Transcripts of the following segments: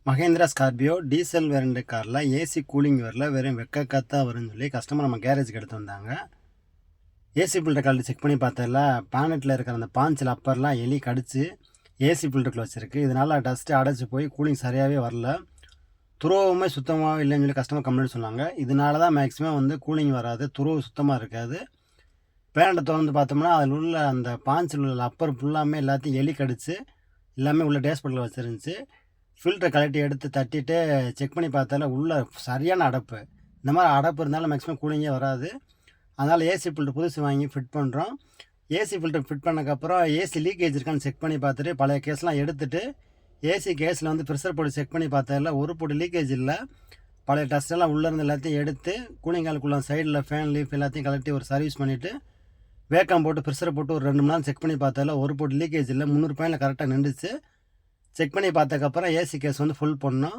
Mahindra Scorpio diesel variant காரில் AC cooling வரல, வெறும் வெக்க காத்தா வரும்னு சொல்லி கஸ்டமர் நம்ம கேரேஜுக்கு எடுத்து வந்தாங்க. ஏசி ஃபில்டர் கழட்டி செக் பண்ணி பார்த்ததில் பேனட்டில் இருக்கிற அந்த பாஞ்சில் அப்பர்லாம் எலி கடிச்சு ஏசி ஃபில்டருக்குள்ள வச்சுருக்கு. இதனால் டஸ்ட்டு அடைச்சி போய் கூலிங் சரியாகவே வரல, துருவமே சுத்தமாகவே இல்லைன்னு சொல்லி கஸ்டமர் கம்ப்ளைண்ட் சொன்னாங்க. இதனால தான் மேக்ஸிமம் வந்து கூலிங் வராது, துருவு சுத்தமாக இருக்காது. பேனட்டை திறந்து பார்த்தோம்னா அதில் உள்ள அந்த பாஞ்சில் உள்ள அப்பர் ஃபுல்லாமே எல்லாத்தையும் எலி கடிச்சு எல்லாமே உள்ள டேஷ்போர்டில் வச்சுருந்துச்சு. ஃபில்டரை கழட்டி எடுத்து தட்டிட்டு செக் பண்ணி பார்த்தால உள்ள சரியான அடைப்பு. இந்த மாதிரி அடைப்பு இருந்தாலும் மேக்ஸிமம் கூலிங்கே வராது. அதனால் ஏசி ஃபில்டர் புதுசு வாங்கி ஃபிட் பண்ணுறோம். ஏசி ஃபில்டர் ஃபிட் பண்ணக்கப்புறம் ஏசி லீக்கேஜ் இருக்கான்னு செக் பண்ணி பார்த்துட்டு பழைய கேஸ்லாம் எடுத்துகிட்டு ஏசி கேஸில் வந்து ப்ரெஷர் போட்டு செக் பண்ணி பார்த்ததில் ஒரு போட்டு லீக்கேஜ் இல்லை. பழைய டஸ்ட்டெல்லாம் உள்ளேருந்து எல்லாத்தையும் எடுத்து கூலிங்காலுக்குள்ள சைடில் ஃபேன் லீஃப் எல்லாத்தையும் கழட்டி ஒரு சர்வீஸ் பண்ணிவிட்டு வேக்கம் போட்டு ப்ரெஷரை போட்டு ஒரு 2 மணி நேரம் செக் பண்ணி பார்த்ததில் ஒரு போட்டு லீக்கேஜ் இல்லை, 300 பாயிண்டில் கரெக்டாக நின்றுச்சு. செக் பண்ணி பார்த்ததுக்கப்புறம் ஏசி கேஸ் வந்து ஃபுல் பண்ணோம்.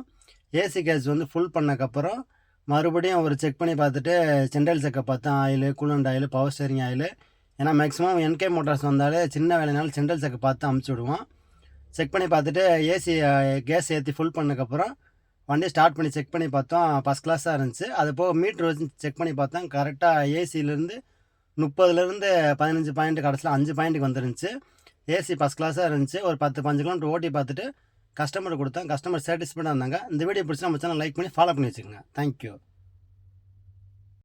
ஏசி கேஸ் வந்து ஃபுல் பண்ணக்கப்புறம் மறுபடியும் ஒரு செக் பண்ணி பார்த்துட்டு சென்ட்ரல் செக்கை பார்த்தோம். Oil, coolant oil, power steering oil. ஏன்னா மேக்ஸிமம் என்கே மோட்டார்ஸ் வந்தாலே சின்ன வேலைனாலும் சென்ட்ரல் செக்கை பார்த்து அமுச்சு விடுவோம். செக் பண்ணி பார்த்துட்டு ஏசி கேஸ் ஏற்றி ஃபுல் பண்ணக்கப்புறம் வண்டி ஸ்டார்ட் பண்ணி செக் பண்ணி பார்த்தோம். ஃபஸ்ட் கிளாஸாக இருந்துச்சு. அது போக மீட்ரு வச்சு செக் பண்ணி பார்த்தோம். கரெக்டாக ஏசியிலேருந்து 30லேருந்து 15 பாயிண்ட் கடைசியில் 5 பாயிண்ட்டுக்கு வந்துருந்துச்சு. ஏசி ஃபஸ்ட் கிளாஸாக இருந்துச்சு. ஒரு 10-15 கிலோமீட்டர் ஓட்டி பார்த்துட்டு கஸ்டமருக்கு கொடுத்தேன். கஸ்டமர் சாட்டிஸ்ஃபைடாக இருந்தாங்க. இந்த வீடியோ பிடிச்சா நம்ம சேனல் லைக் பண்ணி ஃபாலோ பண்ணி வச்சுக்கோங்க. தேங்க்யூ.